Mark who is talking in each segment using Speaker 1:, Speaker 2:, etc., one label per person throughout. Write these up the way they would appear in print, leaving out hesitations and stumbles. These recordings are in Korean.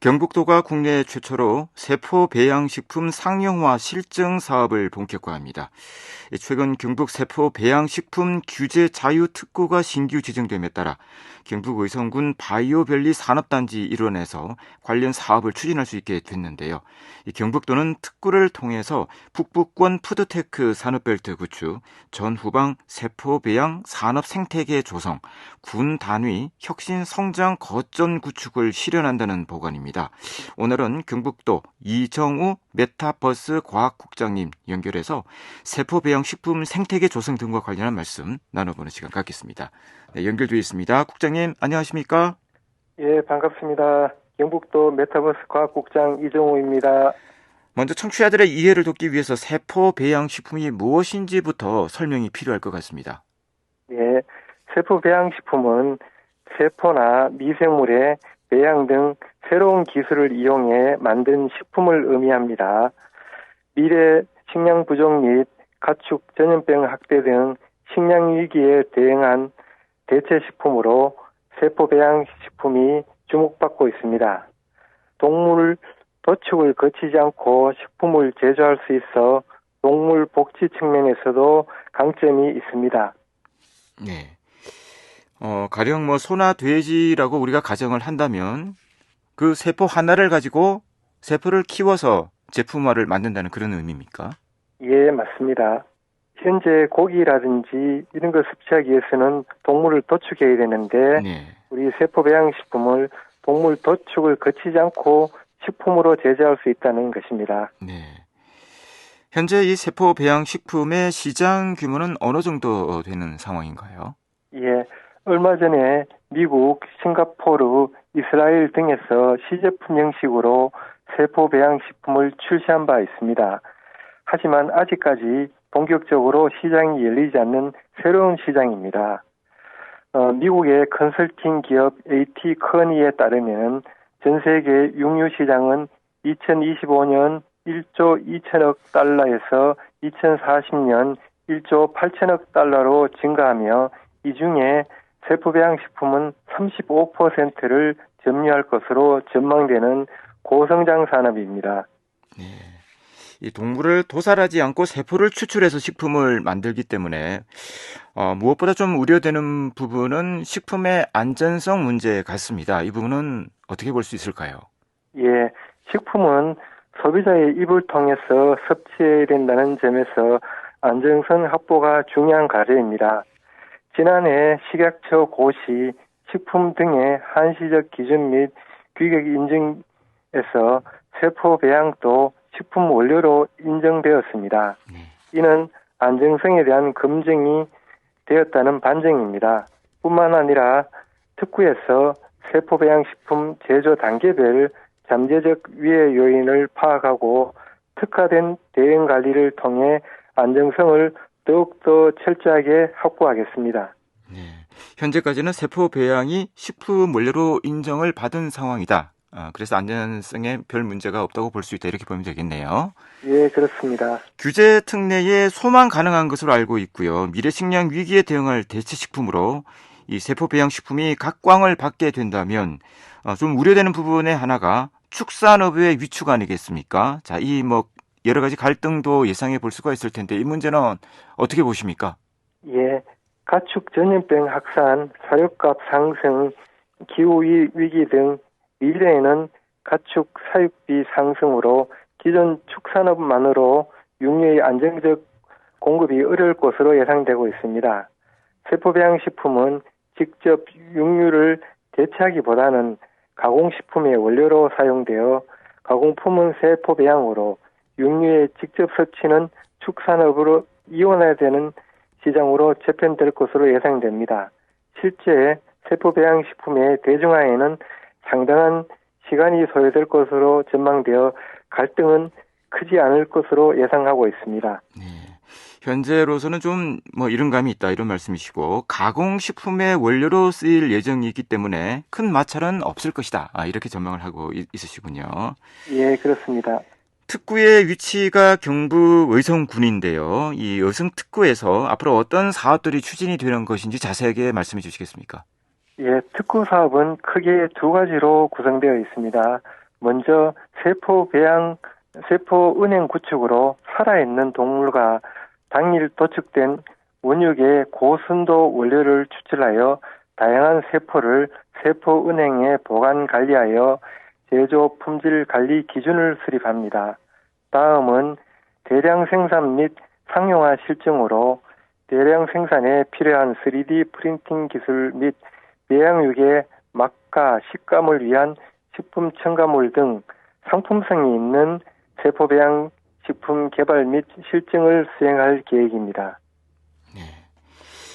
Speaker 1: 경북도가 국내 최초로 세포 배양식품 상용화 실증 사업을 본격화합니다. 최근 경북 세포 배양식품 규제 자유 특구가 신규 지정됨에 따라 경북 의성군 바이오밸리 산업단지 일원에서 관련 사업을 추진할 수 있게 됐는데요. 경북도는 특구를 통해서 북부권 푸드테크 산업벨트 구축, 전후방 세포 배양 산업 생태계 조성, 군 단위 혁신 성장 거점 구축을 실현한다는 보관입니다. 오늘은 경북도 이정우 메타버스 과학국장님 연결해서 세포 배양 식품 생태계 조성 등과 관련한 말씀 나눠보는 시간 갖겠습니다. 네, 연결되어 있습니다. 국장님 안녕하십니까?
Speaker 2: 예, 반갑습니다. 경북도 메타버스 과학국장 이정우입니다.
Speaker 1: 먼저 청취자들의 이해를 돕기 위해서 세포 배양 식품이 무엇인지부터 설명이 필요할 것 같습니다.
Speaker 2: 예, 세포 배양 식품은 세포나 미생물의 배양 등 새로운 기술을 이용해 만든 식품을 의미합니다. 미래 식량 부족 및 가축 전염병 확대 등 식량 위기에 대응한 대체 식품으로 세포 배양 식품이 주목받고 있습니다. 동물 도축을 거치지 않고 식품을 제조할 수 있어 동물 복지 측면에서도 강점이 있습니다.
Speaker 1: 네. 가령 소나 돼지라고 우리가 가정을 한다면 그 세포 하나를 가지고 세포를 키워서 제품화를 만든다는 그런 의미입니까?
Speaker 2: 예, 맞습니다. 현재 고기라든지 이런 걸 섭취하기 위해서는 동물을 도축해야 되는데
Speaker 1: 네.
Speaker 2: 우리 세포 배양 식품을 동물 도축을 거치지 않고 식품으로 제조할 수 있다는 것입니다.
Speaker 1: 네. 현재 이 세포 배양 식품의 시장 규모는 어느 정도 되는 상황인가요?
Speaker 2: 예, 얼마 전에 미국, 싱가포르, 이스라엘 등에서 시제품 형식으로 세포 배양 식품을 출시한 바 있습니다. 하지만 아직까지 본격적으로 시장이 열리지 않는 새로운 시장입니다. 미국의 컨설팅 기업 AT 커니에 따르면 전 세계 육류 시장은 2025년 1조 2천억 달러에서 2040년 1조 8천억 달러로 증가하며 이 중에 세포 배양 식품은 35%를 점유할 것으로 전망되는 고성장 산업입니다.
Speaker 1: 네. 이 동물을 도살하지 않고 세포를 추출해서 식품을 만들기 때문에 무엇보다 좀 우려되는 부분은 식품의 안전성 문제 같습니다. 이 부분은 어떻게 볼 수 있을까요?
Speaker 2: 예, 식품은 소비자의 입을 통해서 섭취해야 된다는 점에서 안정성 확보가 중요한 과제입니다. 지난해 식약처 고시, 식품 등의 한시적 기준 및 규격 인증에서 세포 배양도 식품 원료로 인정되었습니다. 이는 안정성에 대한 검증이 되었다는 반증입니다. 뿐만 아니라 특구에서 세포 배양 식품 제조 단계별 잠재적 위해 요인을 파악하고 특화된 대응 관리를 통해 안정성을 더욱더 철저하게 확보하겠습니다.
Speaker 1: 네. 현재까지는 세포 배양이 식품 원료로 인정을 받은 상황이다. 그래서 안전성에 별 문제가 없다고 볼 수 있다. 이렇게 보면 되겠네요.
Speaker 2: 예, 그렇습니다.
Speaker 1: 규제 특례에 소망 가능한 것으로 알고 있고요. 미래 식량 위기에 대응할 대체 식품으로 이 세포 배양 식품이 각광을 받게 된다면 좀 우려되는 부분의 하나가 축산업의 위축 아니겠습니까? 자, 이 여러 가지 갈등도 예상해 볼 수가 있을 텐데 이 문제는 어떻게 보십니까?
Speaker 2: 예, 가축 전염병 확산, 사료값 상승, 기후 위기 등 미래에는 가축 사육비 상승으로 기존 축산업만으로 육류의 안정적 공급이 어려울 것으로 예상되고 있습니다. 세포 배양 식품은 직접 육류를 대체하기보다는 가공식품의 원료로 사용되어 가공품은 세포 배양으로 육류의 직접 섭취는 축산업으로 이원해야 되는 시장으로 재편될 것으로 예상됩니다. 실제 세포 배양 식품의 대중화에는 상당한 시간이 소요될 것으로 전망되어 갈등은 크지 않을 것으로 예상하고 있습니다.
Speaker 1: 네. 현재로서는 좀 이런 감이 있다 이런 말씀이시고 가공식품의 원료로 쓰일 예정이기 때문에 큰 마찰은 없을 것이다. 이렇게 전망을 하고 있으시군요.
Speaker 2: 예, 그렇습니다.
Speaker 1: 특구의 위치가 경북 의성군인데요. 이 의성 특구에서 앞으로 어떤 사업들이 추진이 되는 것인지 자세하게 말씀해 주시겠습니까?
Speaker 2: 예, 특구 사업은 크게 두 가지로 구성되어 있습니다. 먼저 세포은행 구축으로 살아있는 동물과 당일 도축된 원육의 고순도 원료를 추출하여 다양한 세포를 세포은행에 보관 관리하여 제조 품질 관리 기준을 수립합니다. 다음은 대량 생산 및 상용화 실증으로 대량 생산에 필요한 3D 프린팅 기술 및 배양육의 맛과 식감을 위한 식품 첨가물 등 상품성이 있는 세포 배양 식품 개발 및 실증을 수행할 계획입니다.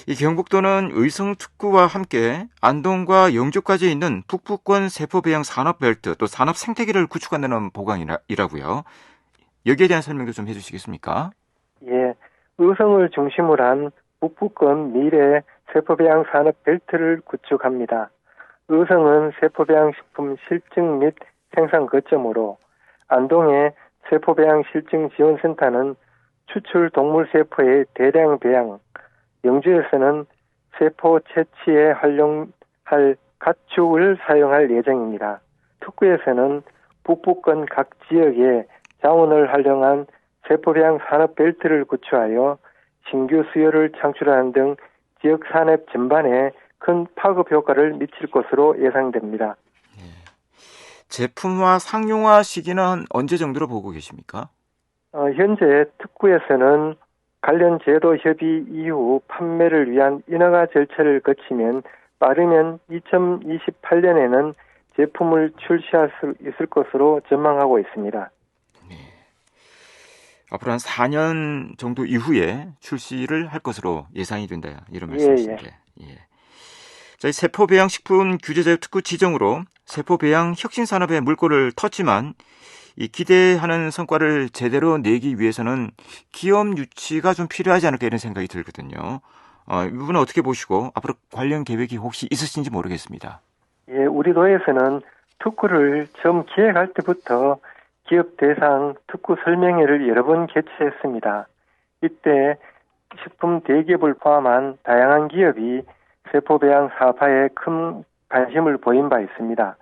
Speaker 1: 이 경북도는 의성특구와 함께 안동과 영주까지 있는 북부권 세포배양 산업벨트 또 산업 생태계를 구축한다는 보강이라고요. 여기에 대한 설명도 좀 해주시겠습니까?
Speaker 2: 예, 의성을 중심으로 한 북부권 미래 세포배양 산업벨트를 구축합니다. 의성은 세포배양 식품 실증 및 생산 거점으로 안동의 세포배양 실증 지원센터는 추출 동물 세포의 대량 배양, 영주에서는 세포 채취에 활용할 가축을 사용할 예정입니다. 특구에서는 북부권 각 지역의 자원을 활용한 세포배양 산업벨트를 구축하여 신규 수요를 창출하는 등 지역 산업 전반에 큰 파급 효과를 미칠 것으로 예상됩니다.
Speaker 1: 제품화 상용화 시기는 언제 정도로 보고 계십니까?
Speaker 2: 현재 특구에서는 관련 제도 협의 이후 판매를 위한 인허가 절차를 거치면 빠르면 2028년에는 제품을 출시할 수 있을 것으로 전망하고 있습니다.
Speaker 1: 네. 앞으로 한 4년 정도 이후에 출시를 할 것으로 예상이 된다. 이런 말씀이신데. 예. 자, 세포배양식품 규제자유 특구 지정으로 세포배양 혁신산업의 물꼬를 텄지만 이 기대하는 성과를 제대로 내기 위해서는 기업 유치가 좀 필요하지 않을까 이런 생각이 들거든요. 이 부분은 어떻게 보시고 앞으로 관련 계획이 혹시 있으신지 모르겠습니다.
Speaker 2: 예, 우리 도에서는 특구를 처음 기획할 때부터 기업 대상 특구 설명회를 여러 번 개최했습니다. 이때 식품 대기업을 포함한 다양한 기업이 세포배양 사업화에 큰 관심을 보인 바 있습니다.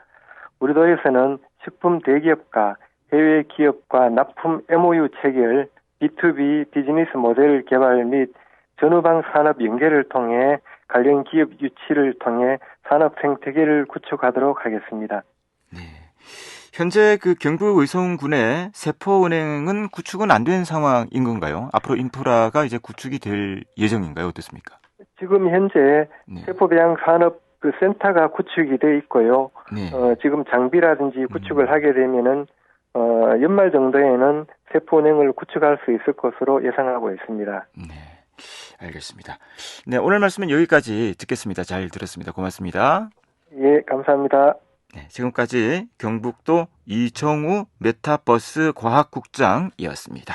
Speaker 2: 우리 도에서는 식품 대기업과 해외 기업과 납품 MOU 체결, B2B 비즈니스 모델 개발 및 전후방 산업 연계를 통해 관련 기업 유치를 통해 산업 생태계를 구축하도록 하겠습니다.
Speaker 1: 네. 현재 그 경북 의성군의 세포은행은 구축은 안 된 상황인 건가요? 앞으로 인프라가 이제 구축이 될 예정인가요? 어떻습니까?
Speaker 2: 지금 현재
Speaker 1: 네.
Speaker 2: 세포배양 산업 그 센터가 구축이 돼 있고요.
Speaker 1: 네.
Speaker 2: 지금 장비라든지 구축을 하게 되면은 연말 정도에는 세포은행을 구축할 수 있을 것으로 예상하고 있습니다.
Speaker 1: 네. 알겠습니다. 네, 오늘 말씀은 여기까지 듣겠습니다. 잘 들었습니다. 고맙습니다.
Speaker 2: 예, 감사합니다.
Speaker 1: 네, 지금까지 경북도 이정우 메타버스 과학국장이었습니다.